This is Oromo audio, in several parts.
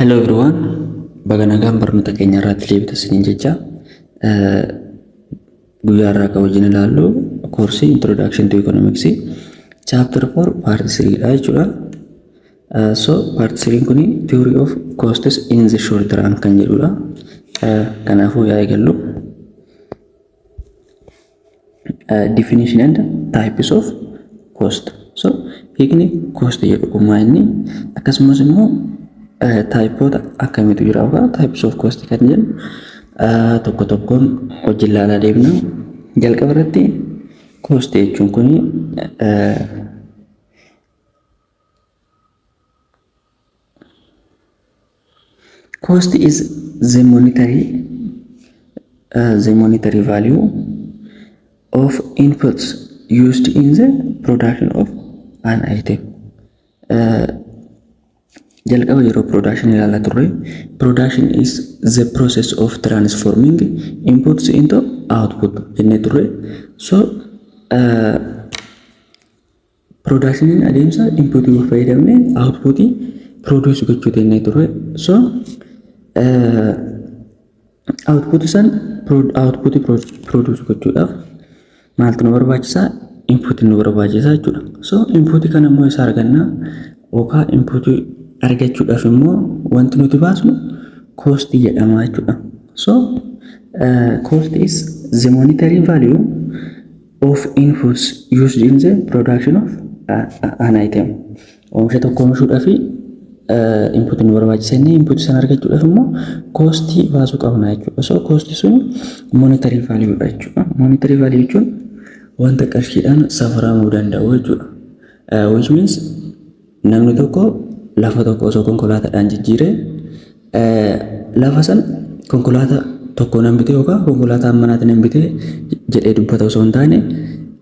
Hello everyone, baga nagaan barnoota keenya irratti deebitanii jecha guyyaa irraa kan wajjin ilaallu koorsii Introduction to Economics chapter 4 part 3 dha jechuudha. So part 3 kuni theory of costs in the short run kan jedhudha. Kanaafuu yaa eegallu definition and types of cost. So hiikni cost jedhu inni akkasumas immoo typeota akkamiitu jira yookaan types of cost kan jennu tokko tokkoon hojii ilaalaa deemna. Jalqaba irratti cost jechuun kuni cost is the monetary value of inputs used in the production of an item. Jalqaba yeroo production ilaalaa turre, production is the process of transforming inputs into output jennee turre. So production adeemsa input fayyadamnee output produce gochuu jennee turre. So output san output produce gochuudhaaf maaltu nu barbaachisaa? Input nu barbaachisaa jechuudha. So input kana immoo isa argannaa yookaan input argachuudhaaf immoo wanti nuti baasnu cost jedhama jechuudha. So cost is the monetary value of inputs used in the production of an item. Oomisha tokko oomishuudhaaf input nu barbaachisanii input sana argachuudhaaf immoo cost baasuu qabna jechuudha. So cost sun monetary value dha jechuudha. Monetary value jechuun wanta qarshiidhaan safaramuu danda'u jechuudha. Which means namni tokko lafa tokko osoo konkolaataadhaan jijjiiree lafa san konkolaataa tokko nan bitee yookaan konkolaataa manaatiin nan bitee jedhee dubbata osoo hin taane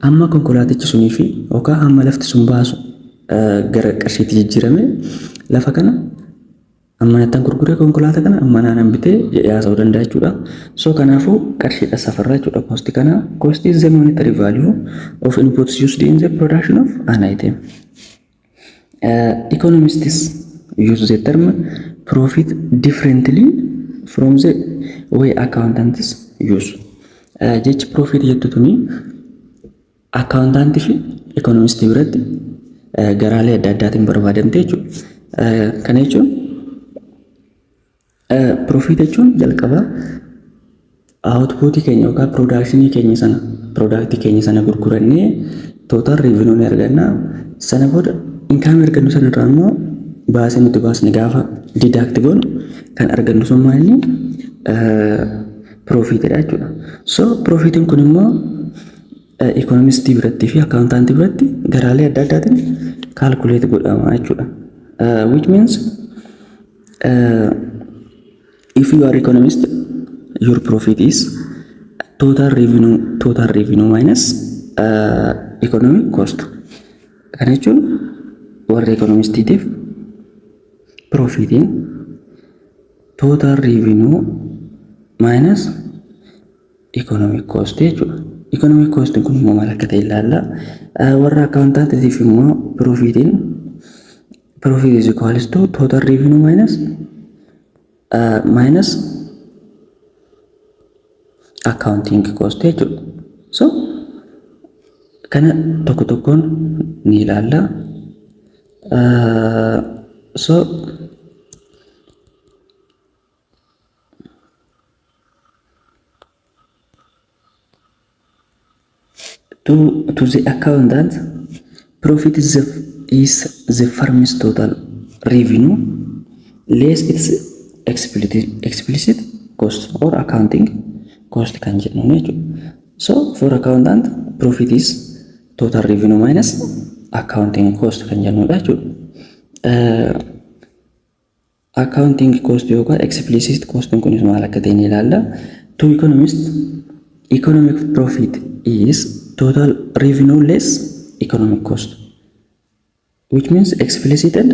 amma konkolaatichi sunii fi yookaan amma lafti sun baasu gara qarshiitti jijjiirame lafa kana amma nattan gurguree konkolaataa kana amma nan bitee jedhee haasa'uu danda'a jechuudha. So kanaafuu qarshiidha safarraa jechuudha cost kana. Cost is the monetary value of inputs used in the production of an item. Economists use the term profit differently from the way accountants use. Jechi profit jettutuni accountantii fi economistii biratti garaalee adda addaatiin barbaadamte jechuudha. Kana jechuun profit jechuun jalqaba output keenya yookaan production keenya sana product keenya sana gurgurannee total revenue ni arganna. Sana booda income argannu sana irraa immoo baasii nuti baasne gaafa deduct goonu kan argannu sun maali? Profit dha jechuudha. So profitiin kun immoo economistii biratti fi accountantii biratti garaalee adda addaatiin calculate godhama jechuudha. Which means if you are economist, your profit is total revenue minus economic cost. Kana jechuun warra economistiitiif profitiin total revenue minus economic cost jechuudha. Economic cost kun immoo maal akka ta'e ilaalla. Warra accountantiitiif immoo profitiin profit is equals to total revenue minus accounting cost jechuudha. So kana tokko tokkoon ni ilaalla. So to the accountant, profit is the firm's total revenue less its explicit cost or accounting cost kan jennu jechuudha. So for accountant, profit is total revenue minus accounting cost kan jennudha jechuudha. Accounting cost yookaan explicit cost kun maal akka ta'e ni ilaalla. To economist, economic profit is total revenue less economic cost, which means explicit and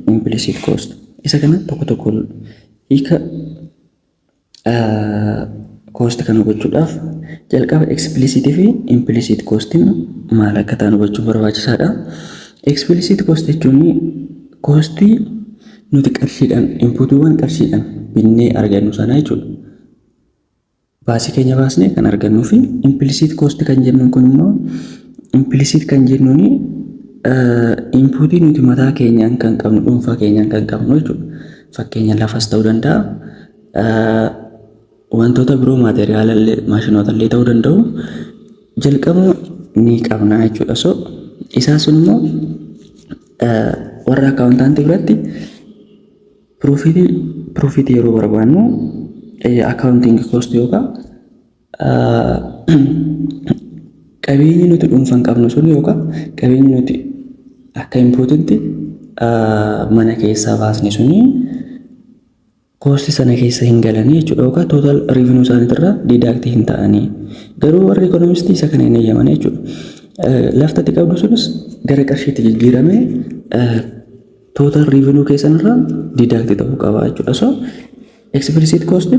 implicit cost. Isa kana tokko tokko hiika cost kana gochuudhaaf jalqaba explicit fi implicit costin maal akka ta'an hubachuu barbaachisaadha. Explicit cost jechuun costii nuti qarshiidhaan inputiiwwan qarshiidhaan binnee argannu sana jechuudha. Baasii keenya baasnee kan argannuu fi implicit cost kan jennuun kun immoo implicit kan jennuun inputii nuti mataa keenyaan kan qabnu dhuunfaa keenyaan kan qabnu jechuudha. Fakkeenya lafas ta'uu danda'a, wantoota biroo maateriyaalallee maashinootaallee ta'uu danda'u jalqaba ni qabna jechuudha. So isaa sun immoo warra akkaawuntaantii biratti piroofitii yeroo barbaannu accounting cost yookaan qabeenyi nuti dhuunfaan qabnu sun yookaan qabeenyi nuti akka inputiitti mana keessaa baasne suni koosti sana keessa hin galanii jechuudha yookaan total revenue isaaniitirraa deduct hin ta'anii. Garuu warri ekonomistii isa kana hin eeyyaman jechuudha. Laftatti qabdu sunis gara qarshiitti jijjiiramee total revenue keessanirraa deduct ta'uu qaba jechuudha. So explicit cost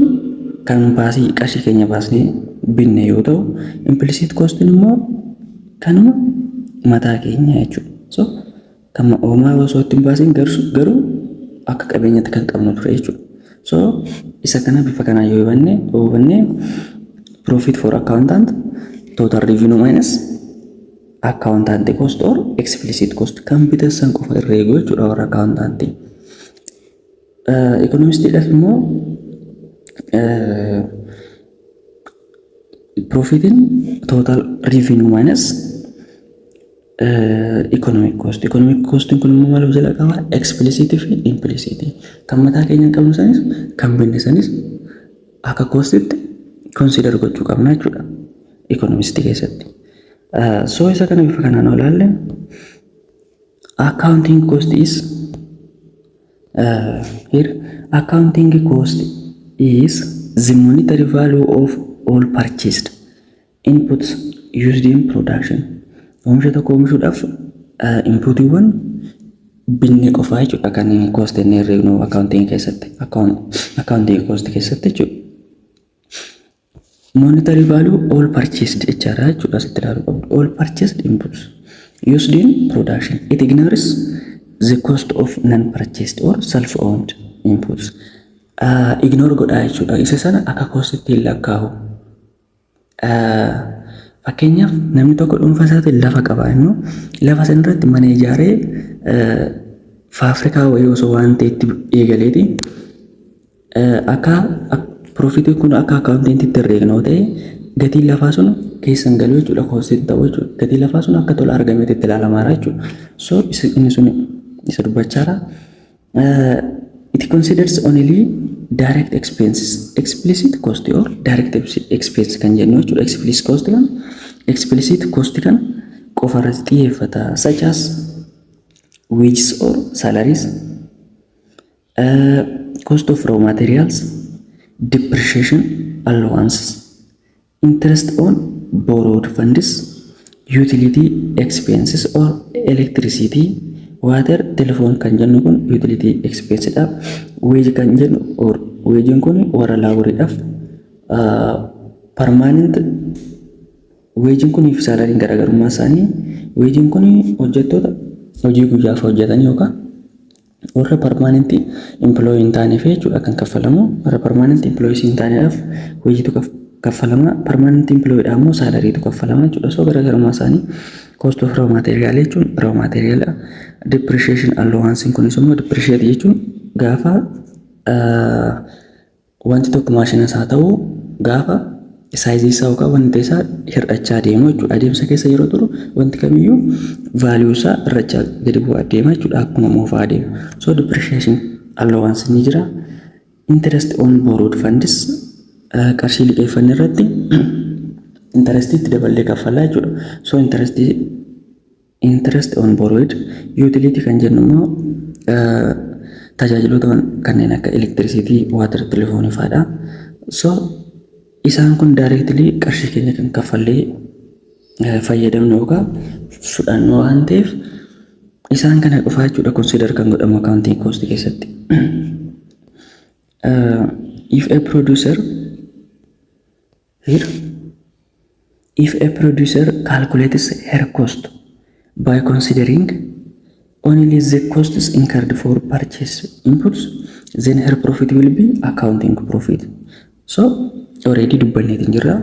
kan baasii qarshii keenya baasnee binne yoo ta'u, implicit cost immoo kanuma mataa keenya jechuudha. So kan oomaa osoo ittiin baasiin garuu akka qabeenyaatti kan qabnu ture jechuudha. So isa kana bifa kanaan yoo hubanne profit for accountant total revenue minus accountant cost or explicit cost kan bitassan qofa irra eegu jechuudha warra accountant. Economistiidhaaf immoo profit in total revenue minus economic cost kun immoo maal jala qaba explicit fi implicit kan mataa keenya qabnu sanis kan binne sanis akka costitti consider gochuu qabna jechuudha economist keessatti. So isa kana bifa kanaan ilaalle accounting cost is here accounting cost is the monetary value of all purchased inputs used in production. Oomisha tokko oomishuudhaaf inputiiwwan binne qofaa jechuudha kan cost inni herregnu accounting keessatti accounting cost keessatti jechuudha. Monetary value all purchased jechaadha jechuudha asitti ilaaluu qabdu. All purchased inputs used in production. It ignores the cost of non-purchased or self-owned inputs. Ignore godhaa jechuudha. Isa sana akka costitti hin lakkaa'u. Fakkeenyaaf namni tokko dhuunfaa isaatiin lafa qaba immoo lafa sana irratti mana ijaaree faafrikaa wayii osoo waan ta'etti eegaleeti akka piroofitiin kun akka akkaawuntiintitti herreegna yoo ta'e gatiin lafaa sun keessan galuu jechuudha koostiitti ta'u jechuudha. Gatiin lafaa sun akka tola argameetti itti ilaalamaadha jechuudha. So inni sun isa dubbachaadha. It considers only direct expenses, explicit cost or direct expense kan jennu jechuudha. Explicit cost kan qofa irratti xiyyeeffata such as wages or salaries, cost of raw materials, depreciation allowances, interest on borrowed funds, utility expenses or electricity, water, telephone kan jennu kun utility expense dha. Wage kan jennu or wage kun warra laaboriidhaaf permanent wage kun if salary garaagarummaa isaanii wage kun hojjettoota hojii guyyaaf hojjetan yookaan warra permanent employee hin taaneef jechuudha kan kaffalamu. Warra permanent employee hin taaneef wajiitu kaffalama, permanent employee dha immoo salariitu kaffalama jechuudha. So garaagarummaa isaanii cost of raw material jechuun raw material, depreciation allowance kunis immoo depreciate jechuun gaafa wanti tokko maashinas haa ta'u gaafa saayizii isaa yookaan wanti isaa hir'achaa deemu jechuudha. Adeemsa keessa yeroo turu wanti kamiyyuu value isaa hir'achaa gadi bu'aa deema jechuudha akkuma moofaa deemu. So depreciation allowance ni jira. Interest on borrowed funds qarshii liqeeffanne irratti interest itti dabalee kaffalaa jechuudha. So interest on borrowed utility kan jennu immoo tajaajiloota kanneen akka electricity, water, telephone fa'aadha. So isaan kun directly qarshii keenya kan kaffallee fayyadamnu yookaan fudhannu waan ta'eef isaan kana qofaa jechuudha consider kan godhamu accounting cost keessatti. If a producer calculates her cost by considering only the costs incurred for purchase inputs, then her profit will be accounting profit. So already dubbanneetiin jirra.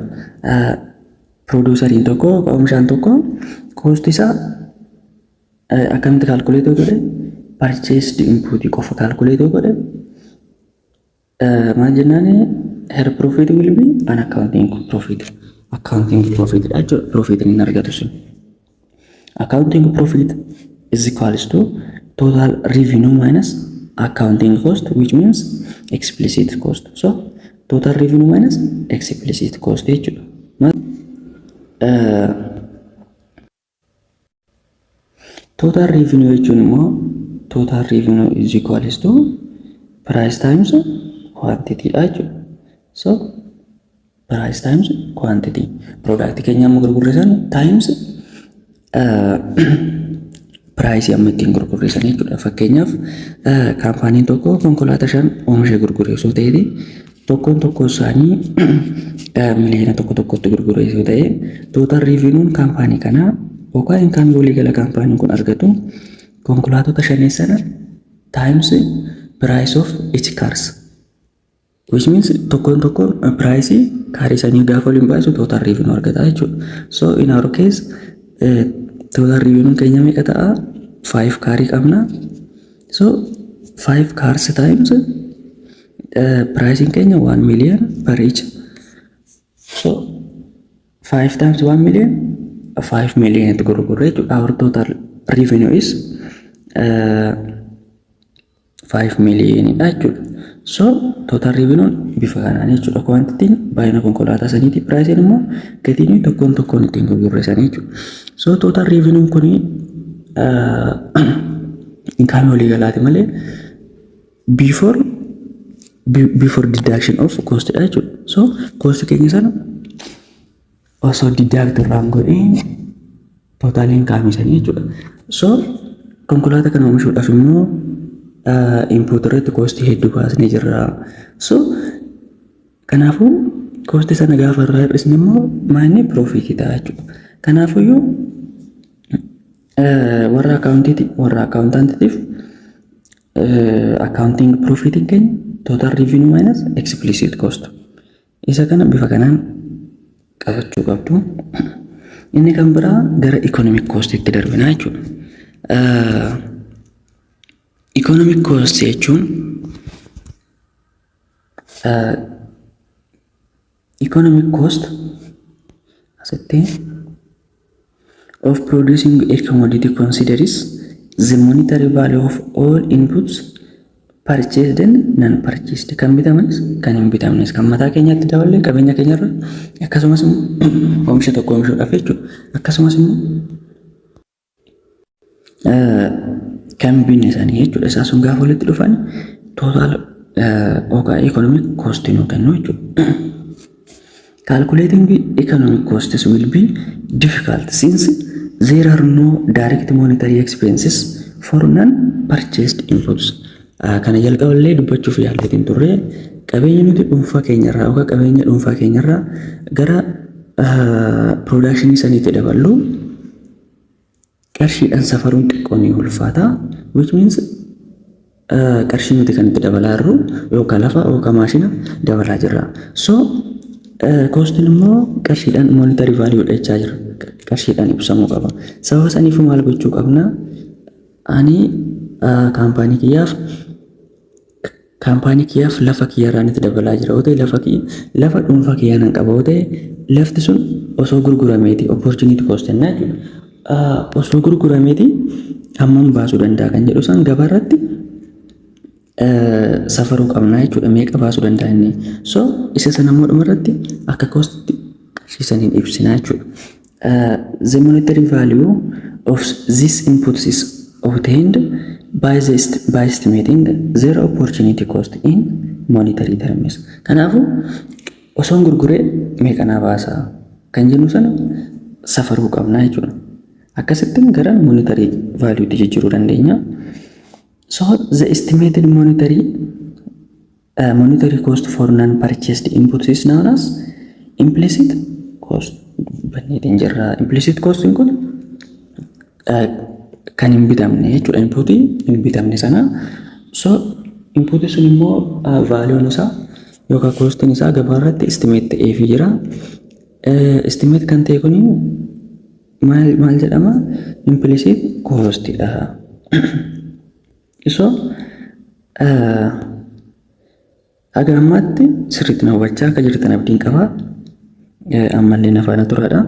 Produuseriin tokko oomishaan tokko cost isaa akkamitti calculate godhe purchased input qofa calculate godhe maal jennaani her profit will be an accounting profit. Accounting profit jechuudha. Profit inni argatu sun. Accounting profit is equals to total revenue minus accounting cost, which means explicit cost. So total revenue minus explicit cost jechuudha. Total revenue jechuun immoo total revenue is equals to price times quantity jechuudha. So price times quantity. Product keenya amma gurgurresan times price amma ittiin gurgurresan jechuudha. Fakkeenyaaf kaampaaniin tokko konkolaataa 5 oomisha gurgurreessuu ta'eeti tokko isaanii miliyoona tokkotti gurgurreessuu ta'e total revenue kaampaanii kanaa yookaan kan waliigala kaampaaniin kun argatu konkolaatota 5 sana times price of each cars, which means tokkoon price kaarii sanii gaafa waliin baasu total revenue argata jechuudha. So in our case total revenue keenya meeqa ta'a? 5 kaarii qabna. So 5 cars times pricing keenya 1 million per each. So 5 times 1 million 5 million itti gurgurre jechuudha. Our total revenue is 5 million jechuudha. So total revenue bifa kanaan jechuudha. Quantity baay'ina konkolaataa saniiti. Price immoo gatiin tokkoon ittiin gurgurreessan jechuudha. So total revenue kuni income waliigalaati malee before deduction of cost jechuudha. So cost keenya sana osoo deduct irraan godhin total income sanii jechuudha. So konkolaataa kana oomishuudhaaf immoo input irratti cost hedduu baasnee jirra. So kanaafuu cost sana gaafa irraa hir'isne immoo maanni profit ta'a jechuudha. Kanaafuu warra accountantiif accounting profit keenya total revenue minus explicit cost. Isa kana bifa kanaan qabachuu qabdu. Inni kan biraa gara economic cost itti darbinaa jechuudha. Economic cost jechuun economic cost asitti of producing a commodity considers the monetary value of all inputs purchased and non-purchased. Kan bitamanis kan hin bitamnes kan mataa keenyatti dabalee qabeenya keenyarra akkasumas oomisha tokko oomishuudhaaf jechuudha. Akkasumas kan binne isaanii jechuudha. Isaa sun gaafa walitti dhufan total economic cost nu kennu jechuudha. Calculating economic costs will be difficult since there are no direct monetary expenses for non-purchased inputs. Kana jalqaballee dubbachuuf yaalleetiin turre qabeenya nuti dhuunfaa keenyarraa yookaan qabeenya dhuunfaa keenyarraa gara production saniitti daballu qarshiidhaan safaruun xiqqoo ni ulfaata, which means qarshii nuti kan itti dabalaa jirru yookaan lafa yookaan maashina dabalaa jirra. So kostiin immoo qarshiidhaan monetary value dhachaa jira. Qarshiidhaan ibsamuu qaba. Sababa saniif maal gochuu qabna? Ani kaampaanii kiyyaaf lafa kiyyarraan itti dabalaa jira. Otoo lafa dhuunfaa kiyyaan qaba otoo lafti sun osoo gurgurameeti opportunity cost jennaa jechuudha. Osoo gurgurameeti hammam baasuu danda'a kan jedhu san gabaarratti safaruu qabnaa jechuudha. Meeqa baasuu danda'a inni. So isa sana immoo dhumarratti akka cost qarshiisaniin ibsinaa jechuudha. The monetary value of these inputs is obtained by estimating their opportunity cost in monetary terms. Kanaafuu osoo gurguree meeqa naa baasa kan jennu sana safaruu qabnaa jechuudha. Akkasittiin gara monetary value tti jijjiiruu dandeenya. So the estimated monetary cost for non-purchased inputs is known as implicit cost. Implicit cost kun kan hin bitamne jechuudha. Inputii hin bitamne sana. So inputii sun immoo vaaliyoon isaa yookaan koostiin isaa gabaa irratti estimate ta'eefii jira. Estimate kan ta'e kuni maal jedhama? Implicit coostidha. So haga ammaatti sirriitti na hubachaa akka jirtan abdiin qaba. Ammallee na faana turaadha.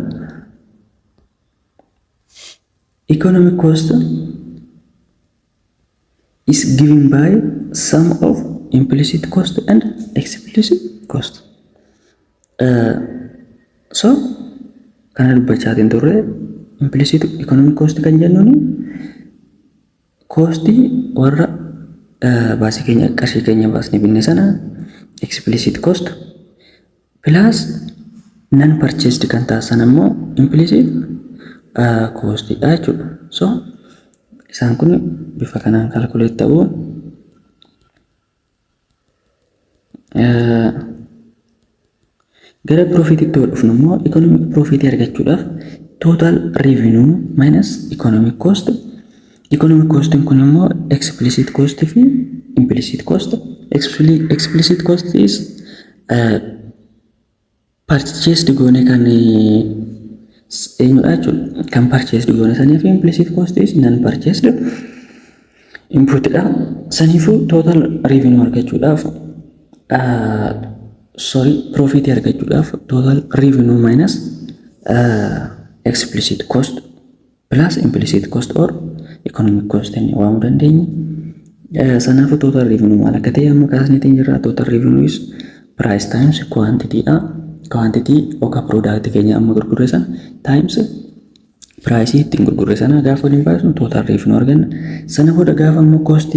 Economic cost is given by sum of implicit cost and explicit cost. So kana dubbachaatiin turre implicit economic cost kan jennuuni cost warra baasii keenya qarshii keenya baasnee binne sana explicit cost plus non purchased kan taasisan immoo implicit cost dha jechuudha. So isaan kun bifa kanaan calculate ta'uu gara profit itti dhufnu immoo economic profit argachuudhaaf total revenue minus economic cost. Economic cost kun immoo explicit cost fi implicit cost. Explicit cost is purchased goone kan eenyudha jechuudha. Kan purchased goone sanii fi implicit cost is non purchased input dha. Saniifuu total revenue argachuudhaaf profit argachuudhaaf total revenue minus explicit cost plus implicit cost or economic cost inni waamuu dandeenya. Sanaafuu total revenue maal akka ta'e amma kaasneetiin jirra. Total revenue is price times quantity dha. Quantity yookaan product keenya amma gurgurre sana times price ittiin gurgurre sana gaafa waliin baasnu total revenue arganna. Sana booda gaafa immoo cost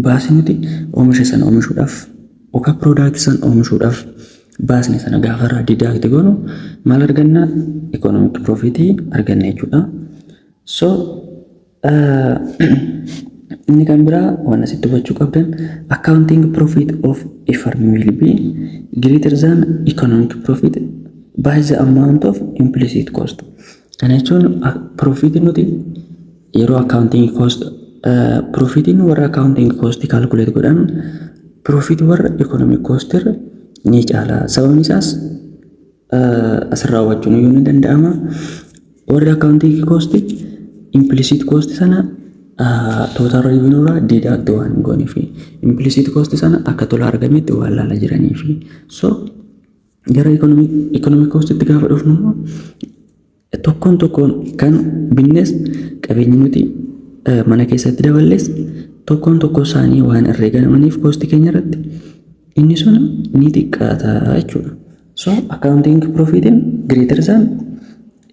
baasii nuti oomisha sana oomishuudhaaf yookaan product sana oomishuudhaaf baasne sana gaafa irraa deduct goonu maal arganna? Economic profit arganna jechuudha. So inni kan biraa waan asitti hubachuu qabdan accounting profit of a firm will be greater than economic profit by the amount of implicit cost. Kana jechuun profit nuti yeroo accounting cost profit warra accounting cost calculate godhan profit warra economic cost irra ni caala. Sababni isaas asirraa hubachuun yoo ni danda'ama. Warra accounting cost implicit cost sana total revenue irraa deduct waan goonii fi implicit cost sana akka tola argametti waan laala jiranii fi so gara economic cost itti gaafa dhufnu immoo tokkoon kan binnes qabeenyi nuti mana keessatti daballes tokkoon isaanii waan herreegamaniif cost keenya irratti inni sun ni xiqqaata jechuudha. So accounting profit greater than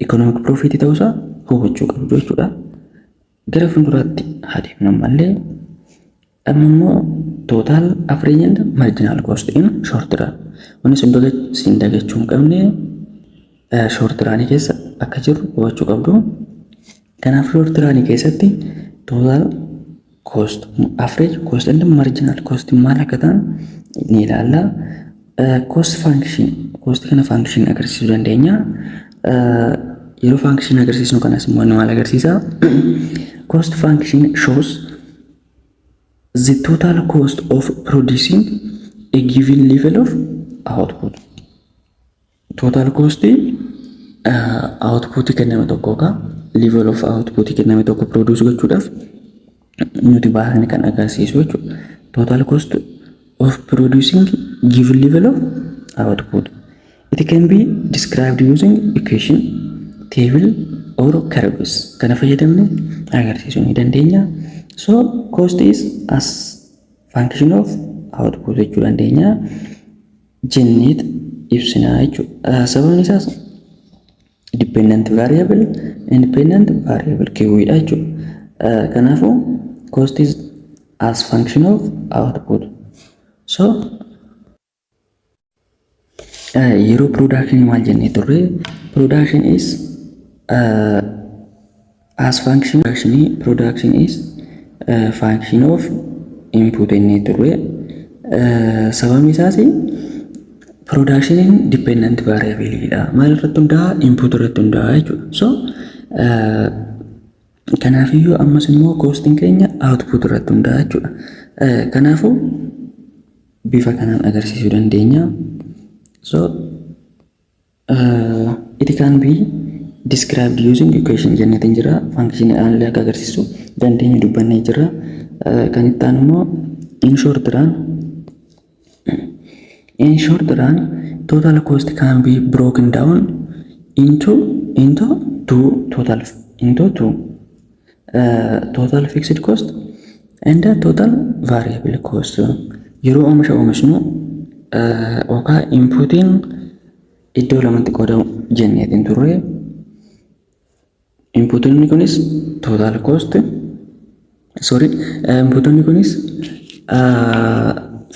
economic profit ta'uusaa hubachuu qabdu jechuudha. Gara fuulduraatti adeemna malee amma immoo total average and marginal cost in short run. Wanni sin dagachuu hin qabne short run keessa akka jiru hubachuu qabdu. Kanaaf short run keessatti total cost, average cost and marginal cost maal akka ta'an ni ilaalla. Cost function, cost kana function agarsiisuu dandeenya. Yeroo function agarsiisnu kanas immoo maal agarsiisa? Cost function shows the total cost of producing a given level of output. Total cost output kenname tokko ka level of output kenname tokko produce gochuudhaaf nuti baasne kan agarsiisu jechuudha. Total cost of producing given level of output. It can be described using equation, table or curves. Kana fayyadamne agarsiisuu ni dandeenya. So cost is as function of output jechuu dandeenya. Jenneet ibsinaa jechuudha. Sababni isaas dependent variable, independent variable keewwiidha jechuudha. Kanaafuu cost is as function of output. So yeroo production maal jennee turre, production is as function is function of input jennee turre. Sababni isaas production dependent variable dha. Maal irratti hundaa'a? Input irratti hundaa'a jechuudha. So Kanaafiyyuu ammas immoo koostiin keenya output irratti hundaa'a jechuudha. Kanaafuu bifa kanaan agarsiisuu dandeenya. So it can be described using equation jenneetiin jira. Function aanillee akka agarsiisu dandeenya dubbannee jira. Kan itti aanu immoo in short run total cost can be broken down into two total fixed cost and total variable cost. Yeroo oomishnu yookaan inputiin iddoo lamatti qoodamu jenneetiin turre. Inputiin kunis total cost inputiin kunis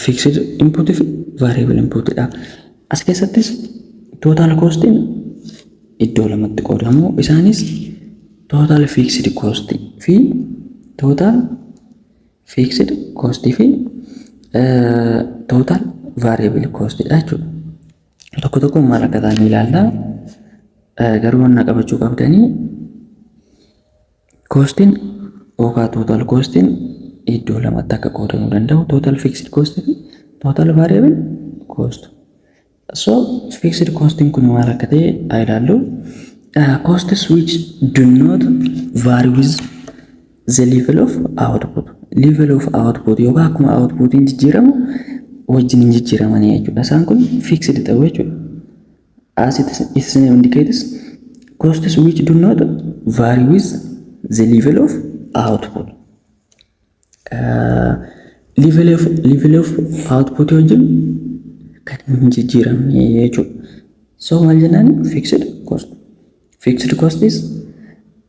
fixed input fi variable input dha. As keessattis total costiin iddoo lamatti qoodamu. Isaanis total fixed cost fi total fixed cost fi total variable cost dha jechuudha. Tokko tokko maal akka ta'an ilaalla. Garuu wanna qabachuu qabdanii costiin yookaan total costiin iddoo lamatti akka qoodamuu danda'u. Total fixed cost fi total variable cost. So fixed costing kun maal akka ta'e ilaallu. Costs which do not vary with the level of output. Level of output yookaan akkuma outputiin jijjiiramu wajjin hin jijjiiramanii jechuudha. Isaan kun fixed ta'u jechuudha. As its name indicates, costs which do not vary with the level of output. Level of output wajjin kan hin jijjiiramne jechuudha. So maal jennaan fixed cost. Fixed cost is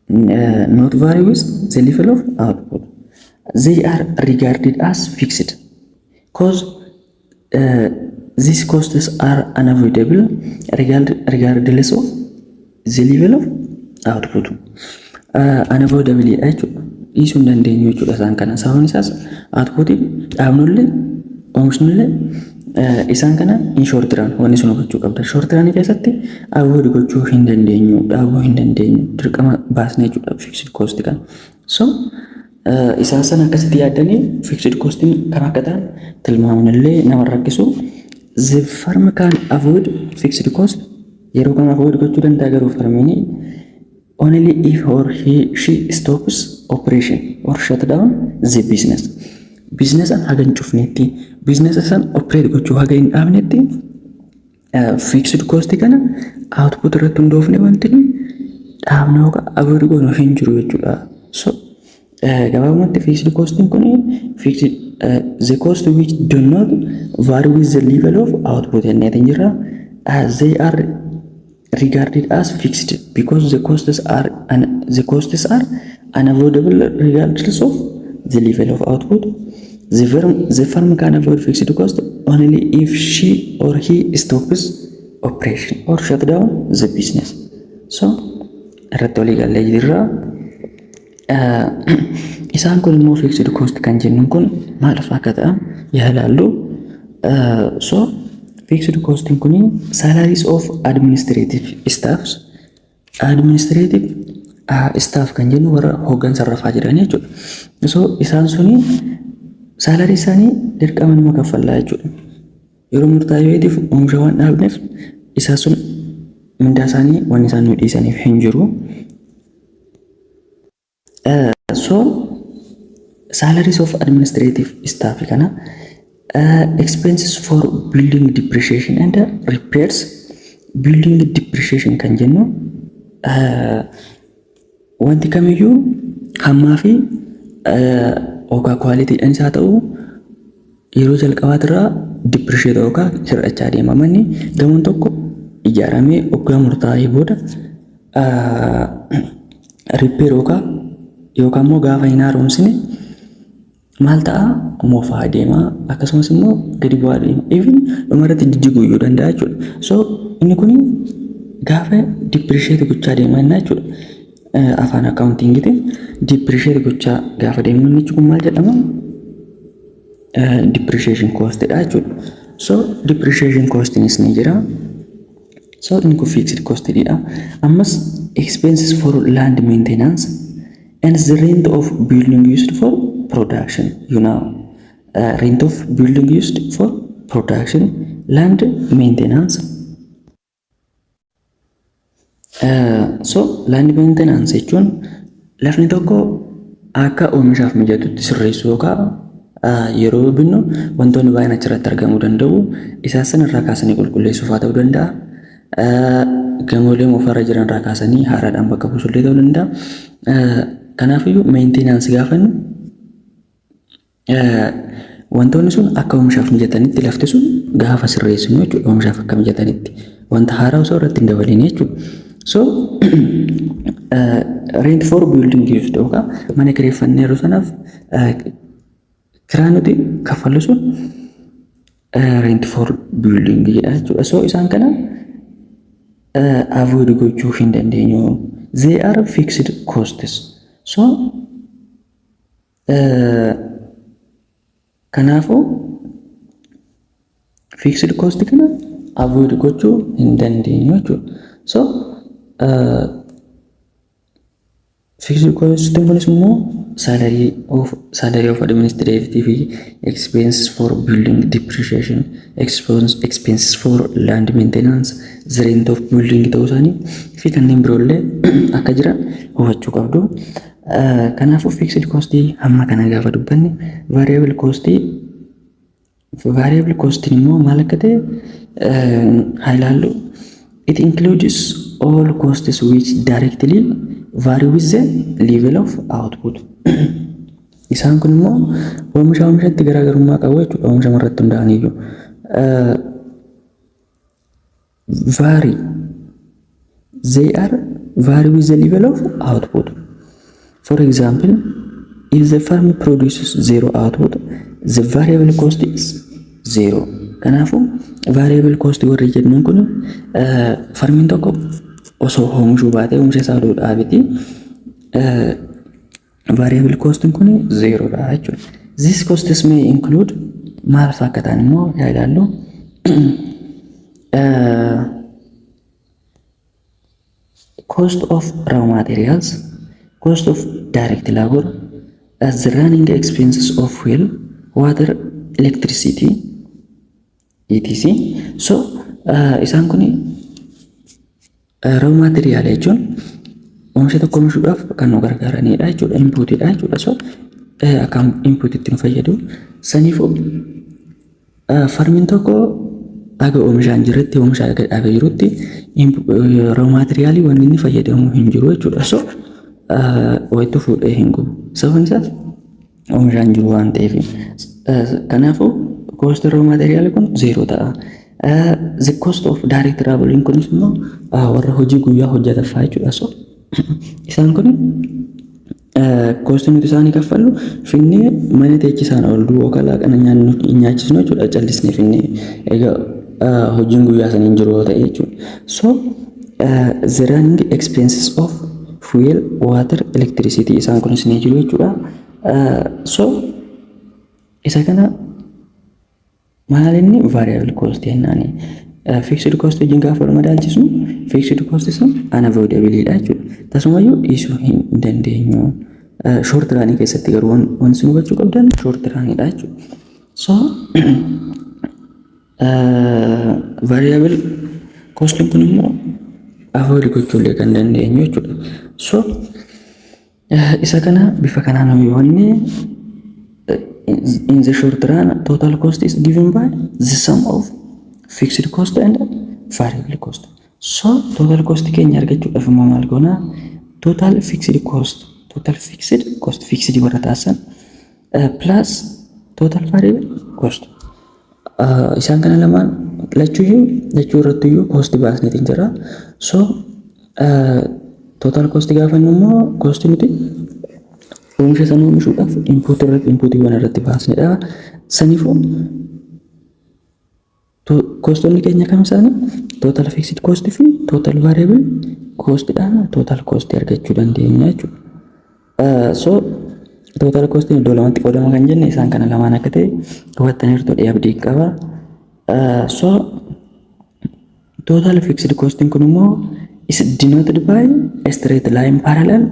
not vary with the level of output. They are regarded as fixed because these costs are unavoidable regardless of the level of output. Unavoidable jechuudha. Dhiisuu hin dandeenyu jechuudha isaan kana. Sababni isaas output dhaabnullee oomishnullee isaan kana in short run wanni sun hubachuu qabda. Short run keessatti avoid gochuu hin dandeenyu, dhaabuu hin dandeenyu, dirqama baasnee jechuudha fixed cost kan. So isaan sana akkasitti yaaddanii fixed costing kan akka ta'an tilmaamunillee nama rakkisu. The firm can avoid fixed cost. Yeroo kam avoid gochuu danda'a garuu firmiin only if or she stops operation or shut down the business. Business an haga hin cufnetti, business san operate gochuu haga hin dhaabnetti fixed cost kana output irratti hundoofne wanti dhaabna yookaan avoid goonu hin jiru jechuudha. So gabaabumatti fixed costing kun fixed the cost which do not vary with the level of output jenneetiin jirra. They are regarded as fixed because the costs are unavoidable regardless of the level of output. The firm can avoid fixed cost only if she or he stops operation or shut down the business. So irratti walii galee jirra. Isaan kun immoo fixed cost kan jennuun kun maaliif akka ta'an yaalaallu. So fixed costing kun salaries of administrative staffs. Administrative staff kan jennu warra hooggansa rafaa jiran jechuudha. So isaan suni salarii isaanii dirqama nama kaffallaa jechuudha. Yeroo murtaa'eetiif oomisha waan dhaabneef isaan sun mindaa isaanii waan isaan nu dhiisaniif hin jiru. So salaries of administrative staff kana expenses for building depreciation and repairs. Building depreciation kan jennu wanti kamiyyuu hammaa fi yookaan quality-dhaan isaa ta'u yeroo jalqabaatirraa depreciate yookaan hir'achaa deema. Manni gamoon tokko ijaaramee waggaa murtaa'ee booda repair yookaan immoo gaafa hin haaromsine maal ta'a moofaa deema, akkasumas immoo gadi bu'aa deema. Even dhumarratti jijjiguuyyuu danda'a jechuudha. So inni kun gaafa depreciate gochaa deema jechuudha. Afaan accounting-tiin depreciate gochaa gaafa deemu inni kun maal jedhama? Depreciation cost dha jechuudha. So depreciation cost ni jira. So inni kun fixed cost dha. Ammas expenses for land maintenance. and the rent of building used for production. Rent of building used for production, land maintenance. So land maintenance jechuun lafni tokko akka oomishaaf mijatutti sirreessuu yookaan yeroo binnu wantoonni baay'een achirratti argamuu danda'u. Isaan sanarraa kaasanii qulqulleessuuf haa ta'uu danda'a. Gamoolee mofarra jiran irraa kaasanii haaraadhaan bakka buusullee ta'uu danda'a. Kanaafiyyuu maintenance gaafannu wantoonni sun akka oomishaaf mijatanitti lafti sun gaafa sirreessinu jechuudha. Oomishaaf akka mijatanitti wanta haaraa osoo irratti hin dabalin jechuudha. So rent for building used yookaan mana kireeffannee yeroo sanaaf kiraa nuti kaffallu sun rent for building jedha jechuudha. So isaan kana avoid gochuu hin dandeenyu. They are fixed costs. So kanaafuu fixed cost kana avoid gochuu hin dandeenyu jechuudha. So fixed cost kunis immoo salary of administrative expenses for building depreciation, expenses for land maintenance, the rent of building ta'uu isaanii fi kanneen biroollee akka jiran hubachuu qabdu. Kanaafuu fixed cost hamma kana gaafa dubbanne variable cost immoo maal akka ta'e haa ilaallu. It includes all costs which directly vary with the level of output. Isaan kun immoo oomishatti garaagarummaa qabu jechuudha. Oomisha irratti hundaa'an iyyuu vary. They are vary with the level of output. For example, if the farm produces zero output, the variable cost is zero. Kanaafuu variable cost warri jennuun kun farmiin tokko osoo oomishuu baatee oomisha isaa dhaabeti variable cost kun zero dha jechuudha. This costs may include maal fa'aa akka ta'an immoo yaa ilaallu. Cost of raw materials, cost of direct labor, as the running expenses of fuel, water, electricity, etc. So isaan kun raw material jechuun oomisha tokko oomishuudhaaf kan nu gargaaranidha jechuudha. Inputidha jechuudha. So akka inputitti nu fayyadu. Saniifuu farmiin tokko aga oomishaan jirratti oomisha aga jirutti raw material wanni inni fayyadamu hin jiru jechuudha. So waytu fuudhee hin gubu. Sababni isaas oomishaan jiru waan ta'eef. Kanaafuu cost raw material kun zero ta'a. The cost of direct traveling kunis immoo warra hojii guyyaa hojjetaffaa jechuudha. So isaan kun cost nuti isaanii kaffallu finnee mana teechisaan ol du'oo kalaa kana nyaachisnu jechuudha. Callisnee finnee egaa hojiin guyyaa sanii hin jiru ta'e jechuudha. So the running expenses of fuel, water, electricity isaan kunis ni jiru jechuudha. So isa kana maal inni variable cost jennaani. Fixed cost wajjin gaafa wal madaalchisnu fixed cost sun unavoidable dha jechuudha. Tasumayyuu dhiisuu hin dandeenyu. Short run keessatti garuu wanti nu hubachuu qabdan short run dha jechuudha. So variable cost kun immoo avoid gochuullee kan dandeenyu jechuudha. So isa kana bifa kanaan hojjannee in the short run total cost is given by the sum of fixed cost and variable cost. So total cost keenya argachuudhaaf immoo maal goona? Total fixed cost fixed warra taasisan plus total variable cost. Isaan kana lamaan lachuu irratti iyyuu cost baasneetiin jira. So total cost gaafannu immoo cost nuti oomisha sana oomishuudhaaf inputiiwwan irratti baasnedha. Saniifuu kostonni keenya kam isaanii total fixed cost fi total variable cost dhaan total cost argachuu dandeenya jechuudha. So total cost iddoo lamatti qoodama kan jenne isaan kana lamaan akka ta'e hubattaniirtu abdii qaba. So total fixed cost kun immoo is denoted by a straight line parallel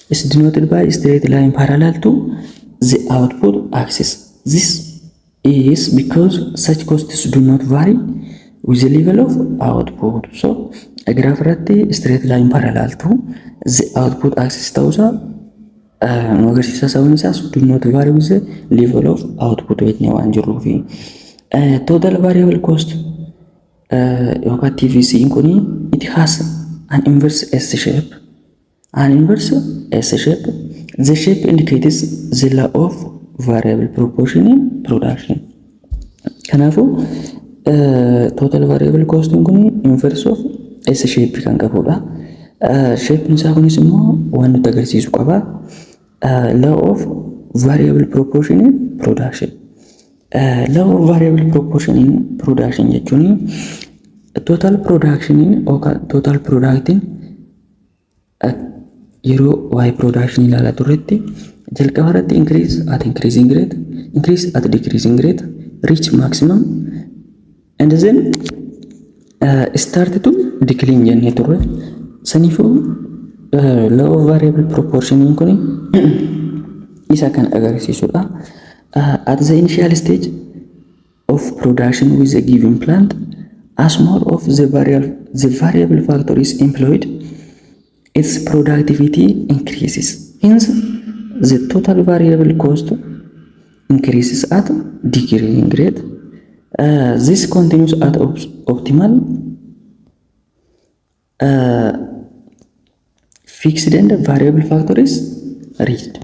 is denoted by straight line parallel to the output axis. This is because such costs do not vary with the level of output. So graph irratti straight line parallel to the output axis ta'uusaa nu agarsiisa. Sababni isaas do not vary with the level of output jennee waan jirruufi. Total variable cost yookaan TVC kun it has an inverse S shape. An inverse S shape. The shape indicates the law of variable proportion in production. Kanaafuu total variable cost kun inverse of S shape kan qabudha. Shape isaa kunis immoo waan nutti agarsiisu qaba. Law of variable proportion in production. Law of variable proportion in production jechuun total production yookaan total producting yeroo waa'ee production ilaalaa turretti jalqaba irratti increase at increasing rate, increase at decreasing rate, reach maximum and then start to decline jennee turre. Saniifuu law of variable proportion kun isa kan agarsiisudha. At the initial stage of production with a given plant, as more of the variable factor is employed, its productivity increases. Hence, the total variable cost increases at decreasing rate. This continues at optimal fixed and variable factor is reached.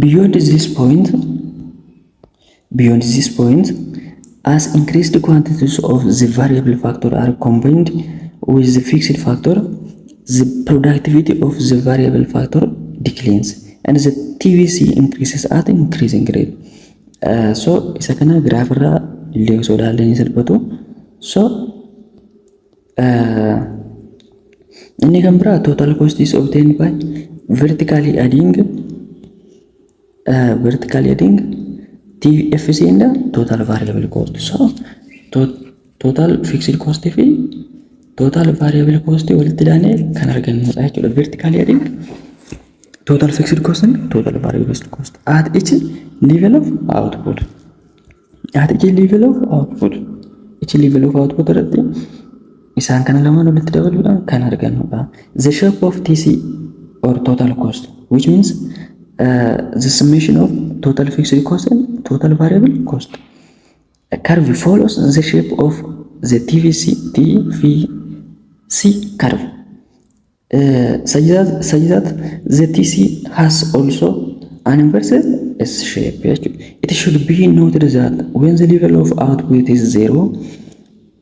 Beyond this point, as increased quantities of the variable factor are combined with the fixed factor, the productivity of the variable factor declines and the TVC increases at increasing rate. So isa kana graph irra illee osoo ilaalanii salphatu. So inni kan biraa total cost is obtained by vertically adding TFC and total variable cost. So total fixed cost fi total variable cost walitti daanee kan argannudha jechuudha. Vertically adding total fixed cost and total variable cost at each level of output. At each level of output. Each level of output irratti isaan kana lamaan walitti dabaluudhaan kan argannudha. The shape of TC or total cost, which means the summation of total fixed cost and total variable cost. A curve follows the shape of the TVC curve, such that the TC has also an inverse S shape. It should be noted that when the level of output is 0,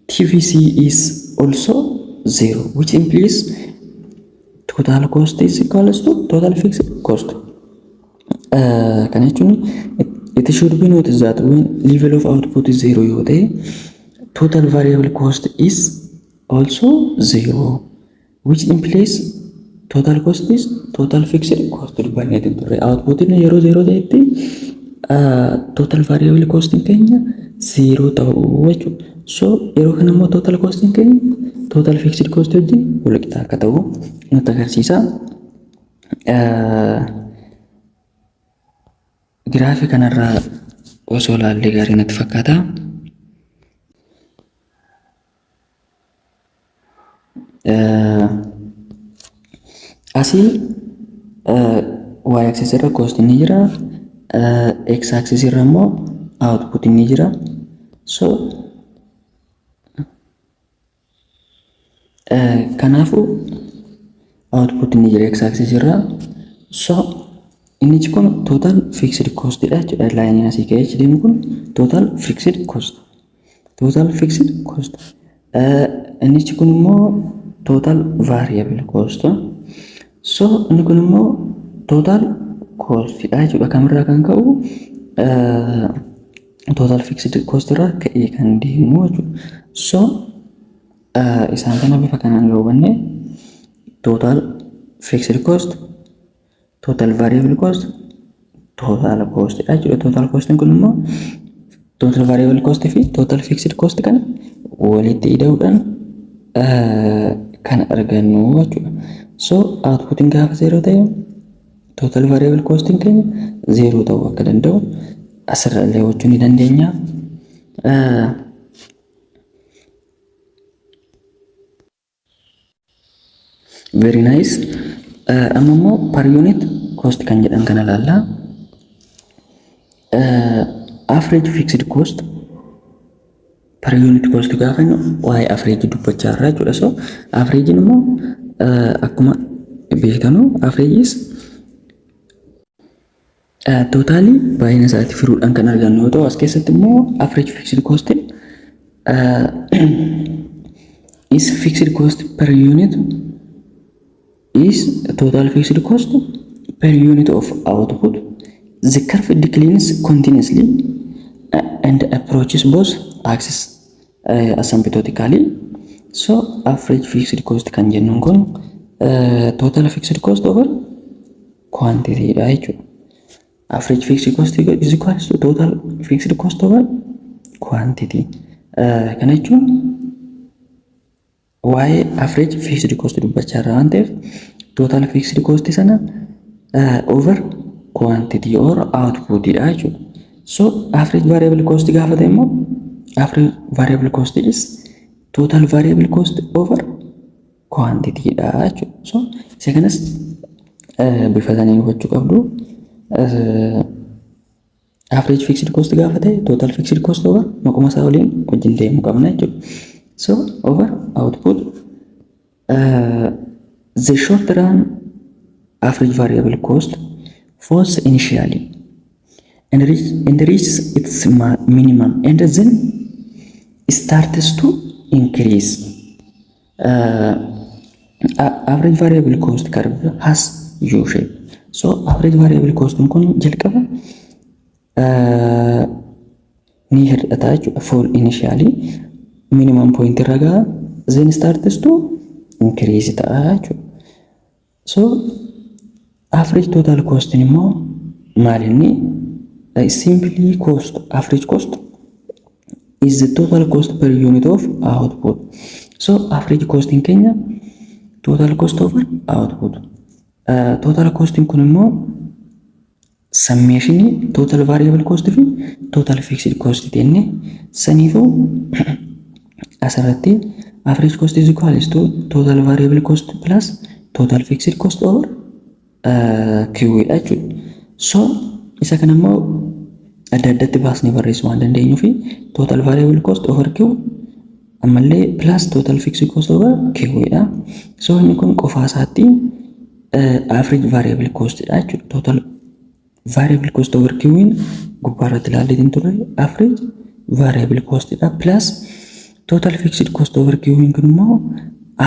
TVC is also 0, which implies total cost is equals to total fixed cost. It should be noted that when level of output is 0 yoo ta'e, total variable cost is also 0, which implies total cost is total fixed cost. Output in yeroo 0 ta'etti total variable cost keenya 0 ta'uu jechuudha. So yeroo kana immoo total cost keenya total fixed cost wajjin wal qixa akka ta'u nutti agarsiisa. Graafii kanarraa osoo ilaallee gaarii natti fakkaata. Asii y axis irra cost ni jira, x axis irra immoo output ni jira. So kanaafuu output ni jira x axis irra. So inni kun total fixed cost dha jechuudha. Laayiniin asii ka'ee deemu kun total fixed cost. Inni kun immoo total variable cost. So inni kun immoo total cost dha jechuudha. Kamirraa kan ka'u total fixed cost irraa ka'ee kan deemu jechuudha. So isaan kana bifa kanaan yoo hubanne total fixed cost, total variable cost, total cost dha jechuudha. Total cost kun immoo total variable cost fi total fixed cost kana walitti hidhuudhaan kan argannu jechuudha. So outputiin gaafa 0 ta'e total variable costing keenya 0 ta'uu akka danda'u asirrallee hubachuu ni dandeenya. Very nice. Amma immoo per unit cost kan jedhan kana ilaalla. Average fixed cost per unit cost gaafa jennu waa'ee average dubbachaa irraa jechuudha. So average immoo akkuma beekamu average is totally baay'ina isaatti firuudhaan kan argannu yoo ta'u, as keessatti immoo average fixed cost is fixed cost per unit is total fixed cost per unit of output. The curve declines continuously and approaches both axes asymptotically. So average fixed cost kan jennuun kun total fixed cost over quantity dha jechuudha. Average fixed cost is equal to total fixed cost over quantity. Kana jechuun waa'ee average fixed cost dubbachaa irraa waan ta'eef total fixed cost sana over quantity or output dha jechuudha. So average variable cost gaafa ta'e immoo average variable cost is total variable cost over quantity dha jechuudha. So isa kanas bifa sanaan hubachuu qabdu. Average fixed cost gaafa ta'e total fixed cost over maquma isaa waliin wajjin deemuu qabna jechuudha. So over output the short run average variable cost falls initially and reaches its minimum and then starts to increase. Average variable cost curve has U shape. So average variable cost kun jalqaba ni hir'ata jechuudha. Fall initially minimum point irra gaha, then starts to increase ta'a jechuudha. So average total cost immoo maal inni? Simply cost, average cost is the total cost per unit of output. So average cost in Kenya total cost over output. Total cost kun immoo summation total variable cost fi total fixed cost jenne saniifuu asirratti average cost is equal to total variable cost plus total fixed cost over Q dha jechuudha. So isa kana immoo adda addatti baasnee barreessuu waan dandeenyuu fi total variable cost over Q ammallee plus total fixed cost over Q dha. So inni kun qofaa isaatti average variable cost dha jechuudha. Total variable cost over Q gubbaa irratti ilaalleetiin turre average variable cost dha plus total fixed cost over Q kun immoo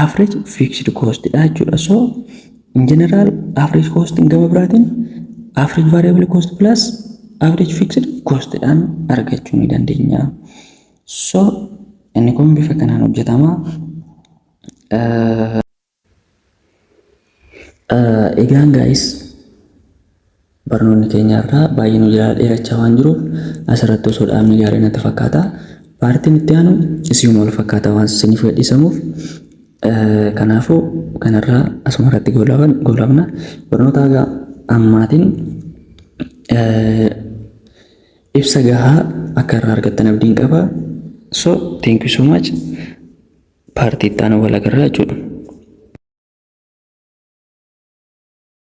average fixed cost dha jechuudha. So in general average cost gama biraatiin average variable cost plus average fixed cost dhaan argachuu ni dandeenya. So inni kun bifa kanaan hojjetama. Egaan guys barnoonni keenya irraa baay'ee nu jala dheerachaa waan jiruuf asirratti osoo dhaabni gaarii natti fakkaata. Paartiin itti aanu isiin wal fakkaata waan isiniif gadhiisamuuf kanaafuu kanarraa asuma irratti goolabna. Barnoota ammaatiin ibsa gahaa akka irraa argattan abdiin qaba. So thank you so much. Paartii itti aanu wal agarraa jechuudha.